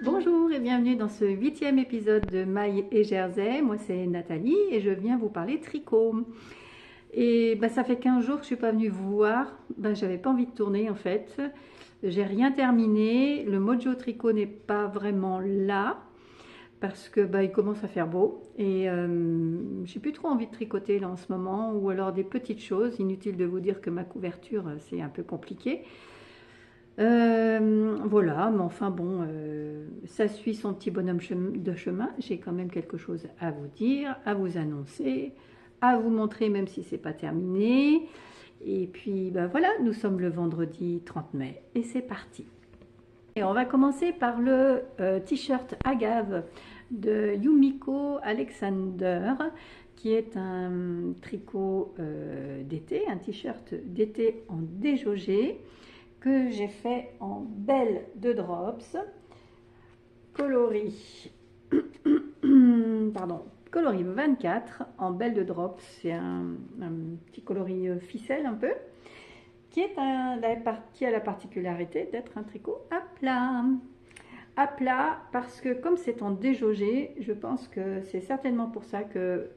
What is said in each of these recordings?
Bonjour et bienvenue dans ce 8e épisode de Maille et Jersey. Moi c'est Nathalie et je viens vous parler tricot. Et ça fait 15 jours que je suis pas venue vous voir. J'avais pas envie de tourner en fait. J'ai rien terminé. Le mojo tricot n'est pas vraiment là parce que il commence à faire beau et j'ai plus trop envie de tricoter là en ce moment, ou alors des petites choses. Inutile de vous dire que ma couverture c'est un peu compliqué. Voilà, mais enfin bon, ça suit son petit bonhomme de chemin. J'ai quand même quelque chose à vous dire, à vous annoncer, à vous montrer, même si c'est pas terminé. Et puis voilà, nous sommes le vendredi 30 mai et c'est parti. Et on va commencer par le t-shirt Agave de Yumiko Alexander, qui est un tricot d'été, un t-shirt d'été en déjaugé, que j'ai fait en belle de drops, coloris, coloris 24 en belle de drops. C'est un petit coloris ficelle un peu, qui a la particularité d'être un tricot à plat. À plat parce que comme c'est en déjaugé, je pense que c'est certainement pour ça que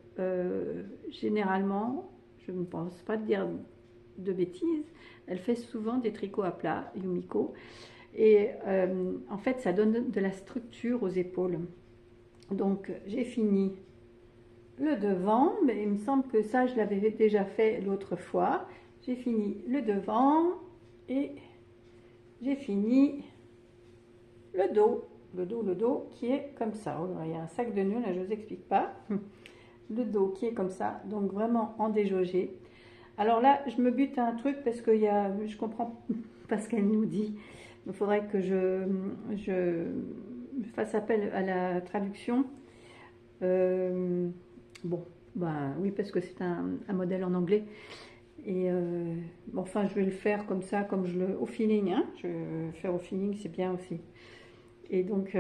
généralement, je ne pense pas dire de bêtises, elle fait souvent des tricots à plat, Yumiko, et en fait ça donne de la structure aux épaules. Donc j'ai fini le devant, mais il me semble que ça je l'avais déjà fait l'autre fois. J'ai fini le devant et j'ai fini le dos qui est comme ça. Oh, il y a un sac de nœuds là, je vous explique pas. Le dos qui est comme ça, donc vraiment en déjaugé. Alors là, je me bute à un truc parce que je comprends pas ce qu'elle nous dit. Il faudrait que je fasse appel à la traduction. Bon, oui, parce que c'est un modèle en anglais. Et enfin, je vais le faire comme ça, au feeling. Hein. Je vais faire au feeling, c'est bien aussi. Et donc,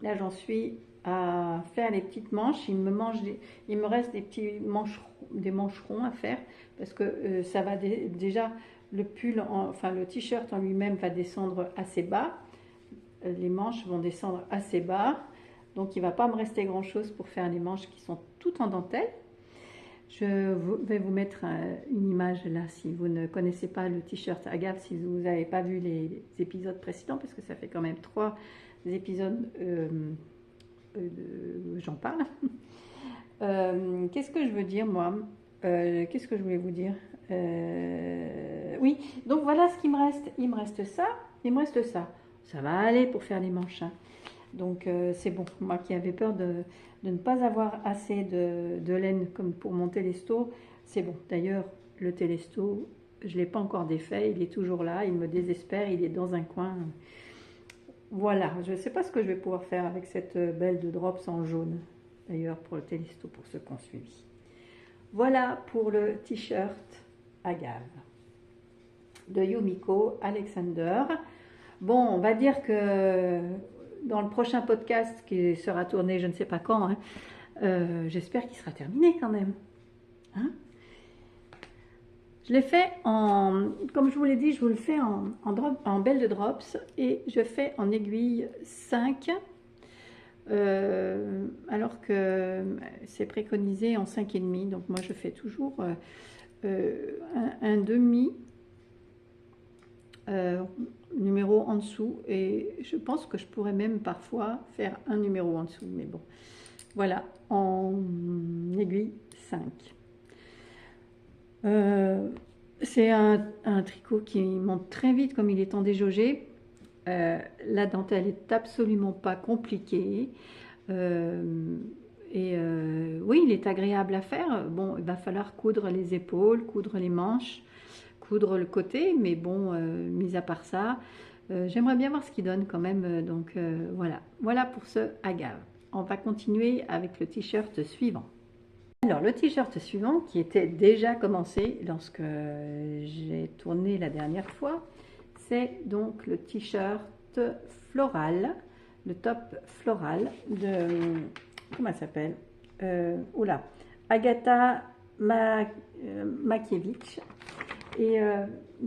là, j'en suis à faire les petites manches. Il me reste des mancherons à faire parce que ça va déjà le pull, le t-shirt en lui-même va descendre assez bas. Les manches vont descendre assez bas, donc il ne va pas me rester grand chose pour faire les manches qui sont toutes en dentelle. Je vais vous mettre une image là si vous ne connaissez pas le t-shirt Agave, si vous n'avez pas vu les épisodes précédents, parce que ça fait quand même 3 épisodes j'en parle. Qu'est-ce que je veux dire moi, qu'est-ce que je voulais vous dire, oui, donc voilà ce qu'il me reste. Il me reste ça, ça va aller pour faire les manches, hein. Donc c'est bon, moi qui avais peur de ne pas avoir assez de laine comme pour mon télesto, c'est bon. D'ailleurs le télesto, je ne l'ai pas encore défait, il est toujours là, il me désespère, il est dans un coin. Voilà, je ne sais pas ce que je vais pouvoir faire avec cette belle de drops en jaune, d'ailleurs pour le télesto, pour ceux qui ont suivi. Voilà pour le t-shirt Agave de Yumiko Alexander. Bon, on va dire que dans le prochain podcast qui sera tourné je ne sais pas quand, hein, j'espère qu'il sera terminé quand même. Hein, je l'ai fait comme je vous l'ai dit, je vous le fais en belle de drops et je fais en aiguille 5, alors que c'est préconisé en 5,5. Donc moi je fais toujours un demi numéro en dessous, et je pense que je pourrais même parfois faire un numéro en dessous, mais bon, voilà, en aiguille 5. C'est un tricot qui monte très vite comme il est en déjaugé. La dentelle est absolument pas compliquée, et oui, il est agréable à faire. Bon, il va falloir coudre les épaules, coudre les manches, coudre le côté, mais bon, mis à part ça, j'aimerais bien voir ce qu'il donne quand même. Donc voilà pour ce Agave. On va continuer avec le t-shirt suivant. Alors le t-shirt suivant, qui était déjà commencé lorsque j'ai tourné la dernière fois, c'est donc le t-shirt floral, le top floral de, comment elle s'appelle, Agatha Makiewicz, et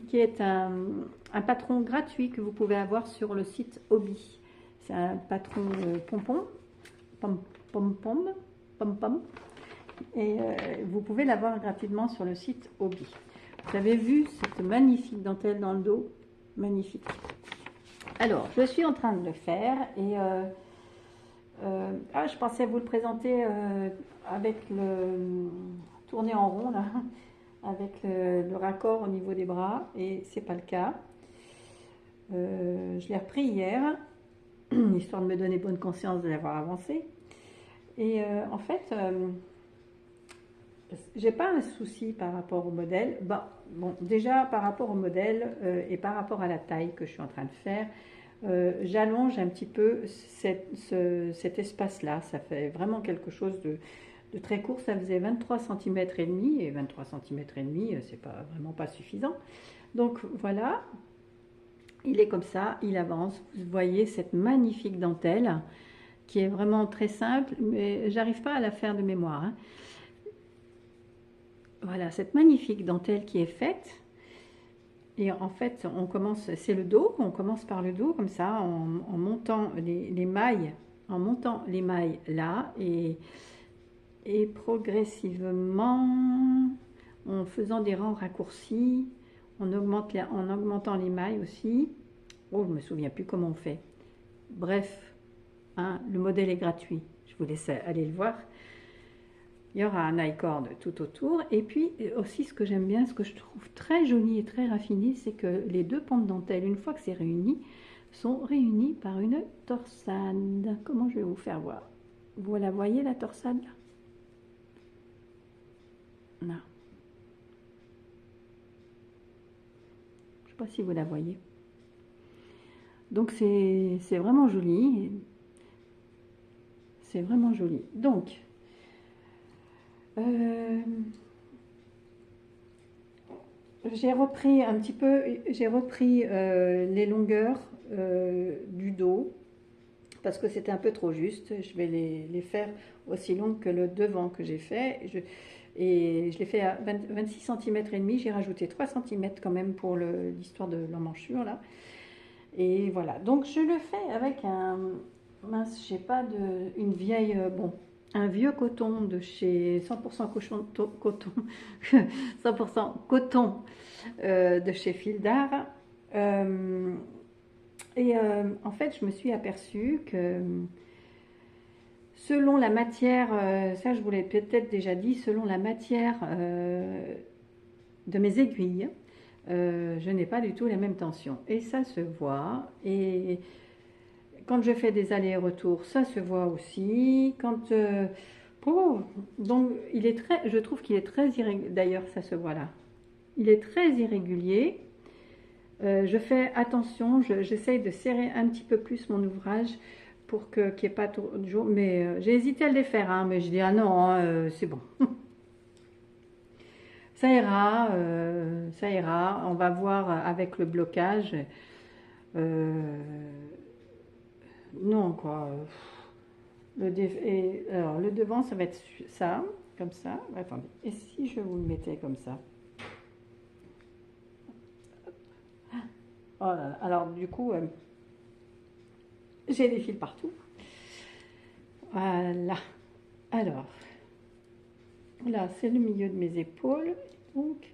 qui est un patron gratuit que vous pouvez avoir sur le site Hobby. C'est un patron pompon, pom-pom, et vous pouvez l'avoir gratuitement sur le site Hobby. Vous avez vu cette magnifique dentelle dans le dos? Magnifique. Alors, je suis en train de le faire, et je pensais vous le présenter avec le tourné en rond là, avec le raccord au niveau des bras, et c'est pas le cas. Je l'ai repris hier, histoire de me donner bonne conscience de l'avoir avancé. Et en fait, j'ai pas un souci par rapport au modèle. Bon, déjà par rapport au modèle et par rapport à la taille que je suis en train de faire, j'allonge un petit peu cet espace-là. Ça fait vraiment quelque chose de très court. Ça faisait 23 cm et demi, et 23 cm et demi, c'est pas vraiment pas suffisant. Donc voilà, il est comme ça, il avance. Vous voyez cette magnifique dentelle qui est vraiment très simple, mais j'arrive pas à la faire de mémoire, hein. Voilà, cette magnifique dentelle qui est faite. Et en fait, on commence, c'est le dos, on commence par le dos comme ça, en montant les mailles, en montant les mailles là, et progressivement, en faisant des rangs raccourcis, en augmentant les mailles aussi. Oh, je me souviens plus comment on fait. Bref, hein, le modèle est gratuit, je vous laisse aller le voir. Il y aura un i-cord tout autour. Et puis aussi, ce que j'aime bien, ce que je trouve très joli et très raffiné, c'est que les deux pans de dentelle, une fois que c'est réuni, sont réunis par une torsade. Comment je vais vous faire voir? Vous la voyez, la torsade là? Non. Je ne sais pas si vous la voyez. Donc c'est vraiment joli. C'est vraiment joli. Donc, j'ai repris un petit peu, les longueurs du dos, parce que c'était un peu trop juste. Je vais les faire aussi longues que le devant que j'ai fait. Et je l'ai fait à 26 cm et demi. J'ai rajouté 3 cm quand même pour l'histoire de l'emmanchure là. Et voilà, donc je le fais avec mince, je sais pas, une vieille, un vieux coton de chez 100% coton, 100% coton de chez Fil d'Art. En fait, je me suis aperçue que selon la matière, ça je vous l'ai peut-être déjà dit, selon la matière de mes aiguilles, je n'ai pas du tout la même tension. Et ça se voit. Et quand je fais des allers-retours, ça se voit aussi. Donc, je trouve qu'il est très irrégulier. D'ailleurs, ça se voit là. Il est très irrégulier. Je fais attention. J'essaye de serrer un petit peu plus mon ouvrage pour qu'il n'y ait pas toujours. Mais j'ai hésité à le défaire, hein, mais je dis ah non, c'est bon. Ça ira, on va voir avec le blocage. Non, quoi. Alors, le devant, ça va être ça, comme ça. Attendez, et si je vous le mettais comme ça? Oh là là. Alors, du coup, j'ai des fils partout. Voilà. Alors, là, c'est le milieu de mes épaules. Donc,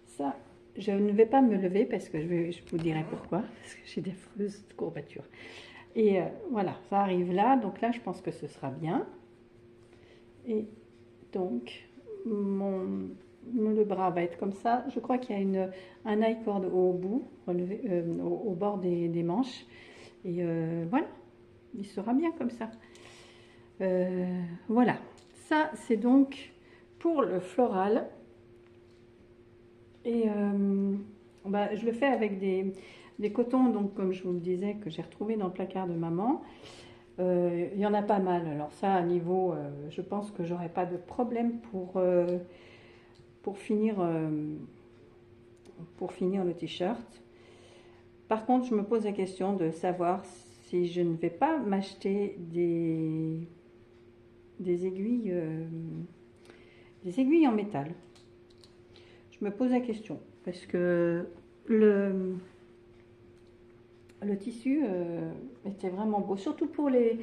ça, je ne vais pas me lever parce que je vous dirai pourquoi. Parce que j'ai des affreuses courbatures. Et voilà, ça arrive là. Donc là, je pense que ce sera bien. Et donc, le bras va être comme ça. Je crois qu'il y a un i-cord au bout, au bord des manches. Et voilà, il sera bien comme ça. Voilà, ça c'est donc pour le floral. Et je le fais avec des cotons, donc comme je vous le disais, que j'ai retrouvé dans le placard de maman. Il y en a pas mal. Alors ça, à niveau, je pense que j'aurai pas de problème pour finir le t-shirt. Par contre, je me pose la question de savoir si je ne vais pas m'acheter des aiguilles des aiguilles en métal. Je me pose la question parce que le tissu était vraiment beau, surtout pour les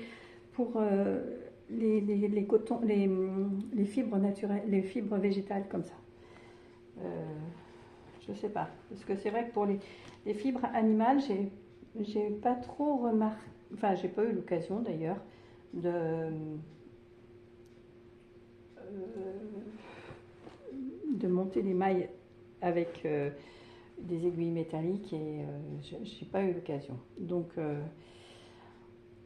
cotons, les fibres naturelles, les fibres végétales comme ça. Je sais pas, parce que c'est vrai que pour les fibres animales, j'ai pas trop remarqué, enfin j'ai pas eu l'occasion d'ailleurs de monter les mailles avec des aiguilles métalliques et j'ai pas eu l'occasion. Donc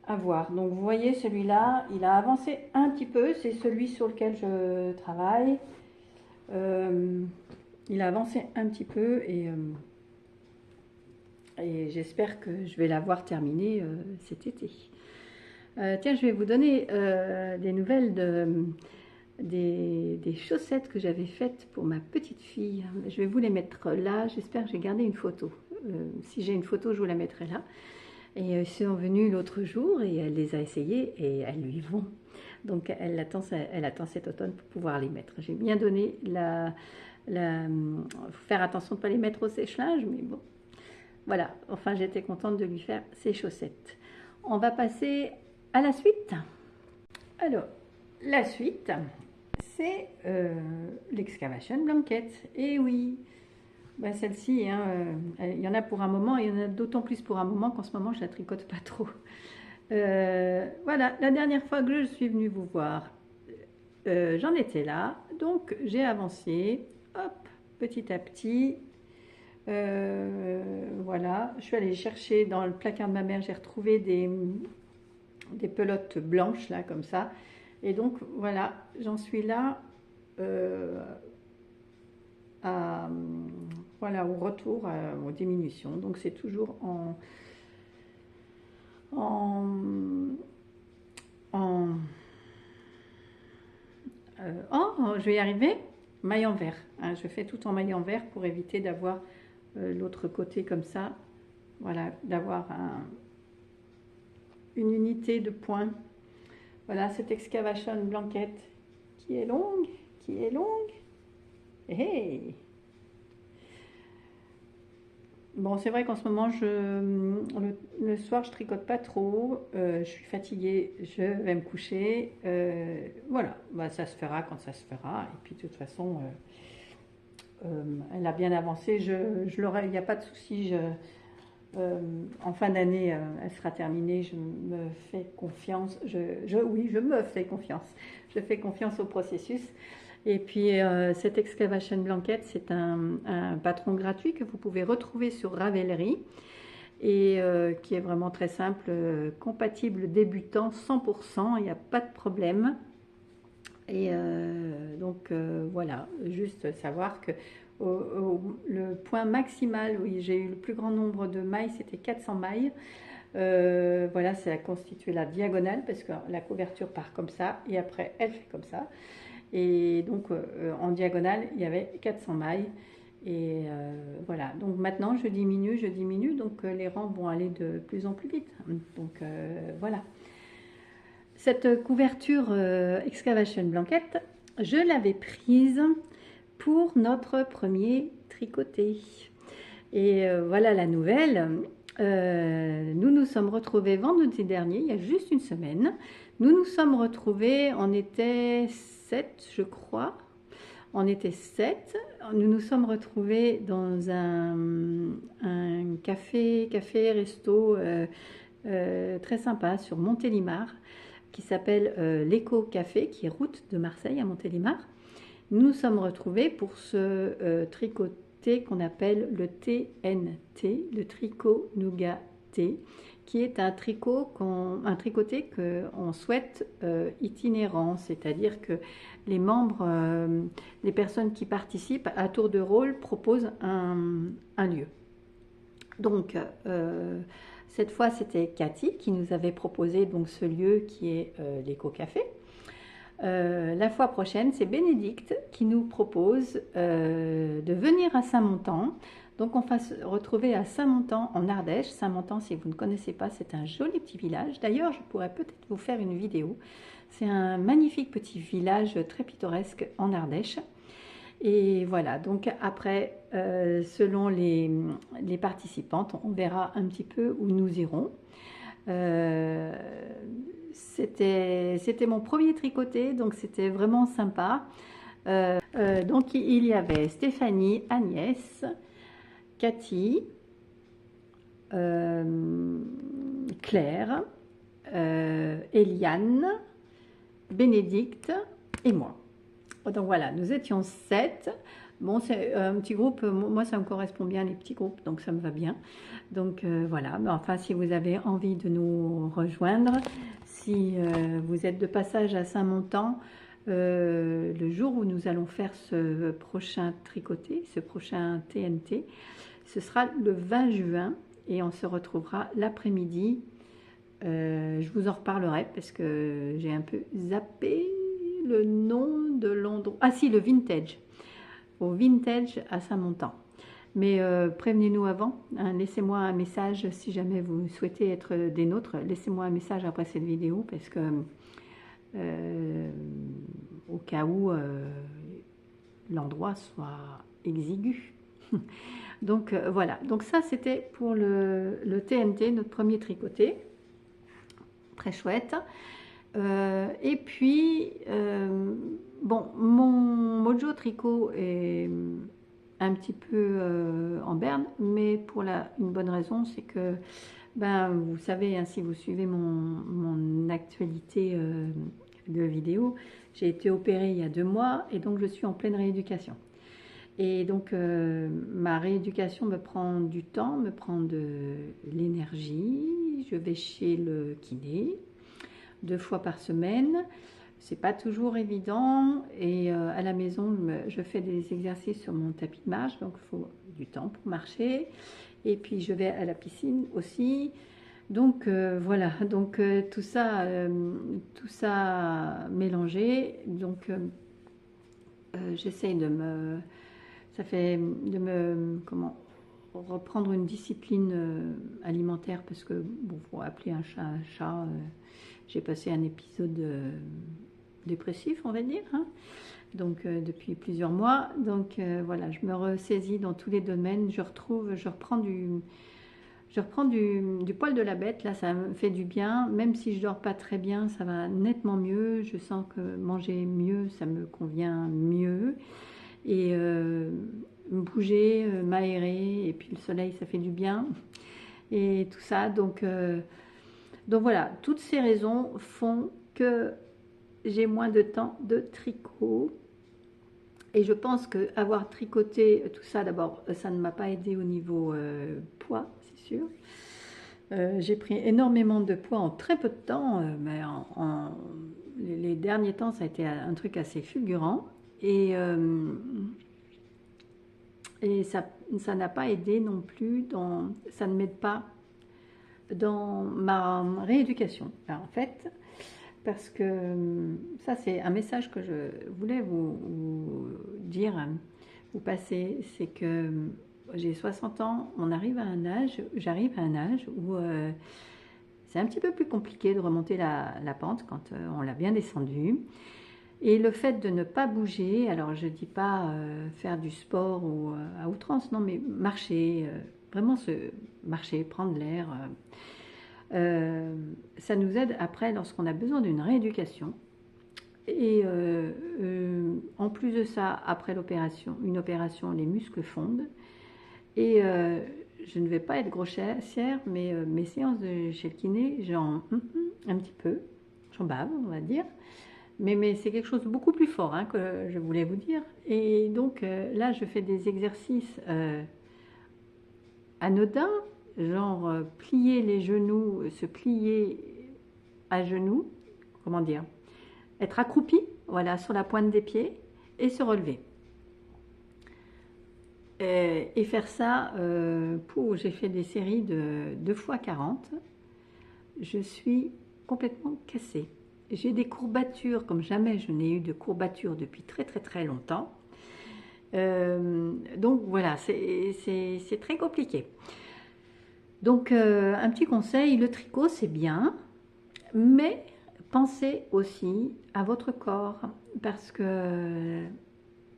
à voir. Donc vous voyez celui-là, il a avancé un petit peu, c'est celui sur lequel je travaille. Il a avancé un petit peu et j'espère que je vais l'avoir terminé cet été. Tiens, je vais vous donner des nouvelles des chaussettes que j'avais faites pour ma petite fille. Je vais vous les mettre là, j'espère que j'ai gardé une photo. Si j'ai une photo, je vous la mettrai là. Et elles sont venues l'autre jour et elle les a essayées et elles lui vont. Donc elle attend cet automne pour pouvoir les mettre. J'ai bien donné faire attention de ne pas les mettre au sèche-linge, mais bon, voilà. Enfin, j'étais contente de lui faire ses chaussettes. On va passer à la suite. Alors, la suite, c'est l'excavation blanket. Et oui, bah celle-ci, hein, il y en a pour un moment, et il y en a d'autant plus pour un moment qu'en ce moment, je la tricote pas trop. Voilà, la dernière fois que je suis venue vous voir, j'en étais là, donc j'ai avancé, hop, petit à petit. Voilà, je suis allée chercher dans le placard de ma mère, j'ai retrouvé des pelotes blanches là comme ça, et donc voilà, j'en suis là voilà, au retour aux diminutions. Donc c'est toujours en oh, je vais y arriver, maille en vert, hein, je fais tout en maille en vert pour éviter d'avoir l'autre côté comme ça, voilà, d'avoir une unité de points. Voilà cette excavation blanket qui est longue, Hey. Bon, c'est vrai qu'en ce moment, le soir, je tricote pas trop. Je suis fatiguée, je vais me coucher. Voilà, bah, ça se fera quand ça se fera. Et puis, de toute façon, elle a bien avancé. Il n'y a pas de souci. En fin d'année, elle sera terminée. Je me fais confiance. Oui, je me fais confiance. Je fais confiance au processus. Et puis cette excavation blanket, c'est un patron gratuit que vous pouvez retrouver sur Ravelry et qui est vraiment très simple, compatible débutant 100%, il n'y a pas de problème. Et donc voilà, juste savoir que le point maximal où j'ai eu le plus grand nombre de mailles, c'était 400 mailles. Voilà, ça a constitué la diagonale parce que la couverture part comme ça et après elle fait comme ça. Et donc en diagonale, il y avait 400 mailles. Et voilà, donc maintenant je diminue, donc les rangs vont aller de plus en plus vite. Donc voilà. Cette couverture excavation blanket, je l'avais prise pour notre premier tricoté. Et voilà la nouvelle. Nous nous sommes retrouvés vendredi dernier, il y a juste une semaine. Nous nous sommes retrouvés, on était 7, je crois. On était 7. Nous nous sommes retrouvés dans un café-resto très sympa sur Montélimar qui s'appelle l'Eco Café, qui est route de Marseille à Montélimar. Nous nous sommes retrouvés pour ce tricoté qu'on appelle le TNT, le tricot nougat T, qui est un tricoté qu'on souhaite itinérant, c'est-à-dire que les membres, les personnes qui participent à tour de rôle proposent un lieu. Donc cette fois c'était Cathy qui nous avait proposé donc ce lieu qui est l'Éco-Café. La fois prochaine c'est Bénédicte qui nous propose de venir à Saint-Montan. Donc on va se retrouver à Saint-Montan en Ardèche. Saint-Montan, si vous ne connaissez pas, c'est un joli petit village. D'ailleurs, je pourrais peut-être vous faire une vidéo. C'est un magnifique petit village très pittoresque en Ardèche. Et voilà, donc après, selon les participantes, on verra un petit peu où nous irons. C'était mon premier tricoté, donc c'était vraiment sympa. Donc il y avait Stéphanie, Agnès, Cathy, Claire, Eliane, Bénédicte et moi. Donc voilà, nous étions 7. Bon, c'est un petit groupe, moi ça me correspond bien les petits groupes, donc ça me va bien. Donc voilà, mais enfin si vous avez envie de nous rejoindre, si vous êtes de passage à Saint-Montan, le jour où nous allons faire ce prochain tricoté, ce prochain TNT, ce sera le 20 juin et on se retrouvera l'après-midi. Je vous en reparlerai parce que j'ai un peu zappé le nom de l'endroit. Ah si, le Vintage. Au Vintage à Saint-Montan. Mais prévenez-nous avant, hein, laissez-moi un message si jamais vous souhaitez être des nôtres. Laissez-moi un message après cette vidéo parce que au cas où l'endroit soit exigu. Donc voilà, donc ça c'était pour le TNT, notre premier tricoté. Très chouette. Et puis, bon, mon Mojo Tricot est un petit peu en berne, mais pour une bonne raison, c'est que, ben, vous savez, hein, si vous suivez mon actualité de vidéo, j'ai été opérée il y a 2 mois et donc je suis en pleine rééducation. Et donc, ma rééducation me prend du temps, me prend de l'énergie. Je vais chez le kiné 2 fois par semaine. C'est pas toujours évident. Et à la maison, je fais des exercices sur mon tapis de marche. Donc, il faut du temps pour marcher. Et puis, je vais à la piscine aussi. Donc, voilà. Donc, tout ça mélangé. Donc, j'essaye de me reprendre une discipline alimentaire parce que bon, faut appeler un chat un chat. J'ai passé un épisode dépressif, on va dire, hein, donc depuis plusieurs mois. Donc voilà, je me ressaisis dans tous les domaines. Je reprends du poil de la bête. Là, ça me fait du bien. Même si je dors pas très bien, ça va nettement mieux. Je sens que manger mieux, ça me convient mieux. Et bouger, m'aérer, et puis le soleil, ça fait du bien, et tout ça. Donc voilà, toutes ces raisons font que j'ai moins de temps de tricot. Et je pense que avoir tricoté tout ça, d'abord, ça ne m'a pas aidé au niveau poids, c'est sûr. J'ai pris énormément de poids en très peu de temps, mais les derniers temps, ça a été un truc assez fulgurant. Et ça n'a pas aidé non plus, ça ne m'aide pas dans ma rééducation. Alors, en fait, parce que ça c'est un message que je voulais vous dire, vous passer, c'est que j'ai 60 ans, j'arrive à un âge où c'est un petit peu plus compliqué de remonter la pente quand on l'a bien descendue. Et le fait de ne pas bouger, alors je ne dis pas faire du sport ou à outrance, non, mais marcher, vraiment marcher, prendre l'air, ça nous aide après lorsqu'on a besoin d'une rééducation. Et en plus de ça, après une opération, les muscles fondent. Et je ne vais pas être grossière, mais mes séances chez le kiné, un petit peu, j'en bave, on va dire. Mais c'est quelque chose de beaucoup plus fort, hein, que je voulais vous dire. Et donc là, je fais des exercices anodins, genre plier les genoux, se plier à genoux, comment dire, être accroupi, voilà, sur la pointe des pieds et se relever. Et faire ça, j'ai fait des séries de 2 fois 40. Je suis complètement cassée. J'ai des courbatures comme jamais je n'ai eu de courbatures depuis très très très longtemps. Donc voilà, c'est très compliqué. Donc un petit conseil, le tricot c'est bien, mais pensez aussi à votre corps, parce que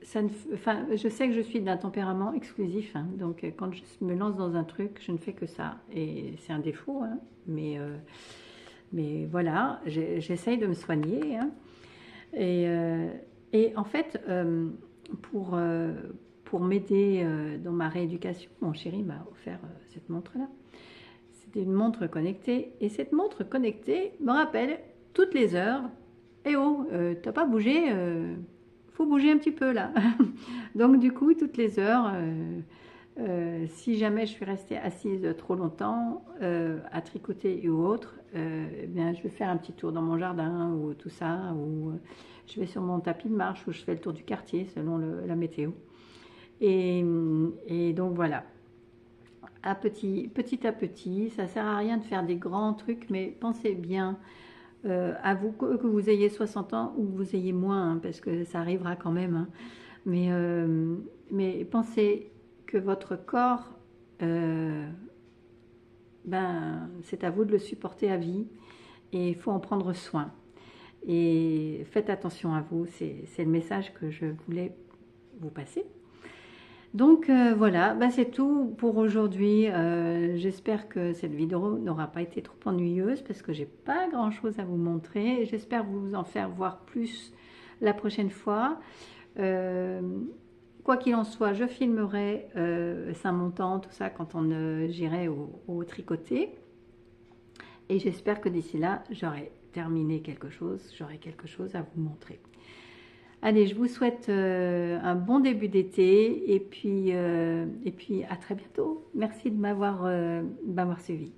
ça ne, enfin, je sais que je suis d'un tempérament exclusif, hein, donc quand je me lance dans un truc, je ne fais que ça, et c'est un défaut, hein, mais voilà, j'essaye de me soigner, hein, et, euh, et en fait, pour, euh, pour m'aider dans ma rééducation, mon chéri m'a offert cette montre-là. C'était une montre connectée, et cette montre connectée me rappelle toutes les heures, eh oh, t'as pas bougé, faut bouger un petit peu là. Donc du coup, toutes les heures, si jamais je suis restée assise trop longtemps, à tricoter ou autre, eh bien, je vais faire un petit tour dans mon jardin ou tout ça, ou je vais sur mon tapis de marche ou je fais le tour du quartier selon la météo. Et donc voilà, petit à petit, ça sert à rien de faire des grands trucs, mais pensez bien à vous, que vous ayez 60 ans ou que vous ayez moins, hein, parce que ça arrivera quand même, hein. Mais pensez que votre corps, euh, ben, c'est à vous de le supporter à vie et il faut en prendre soin. Et faites attention à vous, c'est le message que je voulais vous passer. Donc voilà, bah c'est tout pour aujourd'hui. J'espère que cette vidéo n'aura pas été trop ennuyeuse parce que j'ai pas grand chose à vous montrer. J'espère vous en faire voir plus la prochaine fois. Euh, Quoi qu'il en soit, je filmerai Saint-Montant, tout ça, quand j'irai au tricoté. Et j'espère que d'ici là, j'aurai terminé quelque chose, j'aurai quelque chose à vous montrer. Allez, je vous souhaite un bon début d'été et puis à très bientôt. Merci de m'avoir suivi.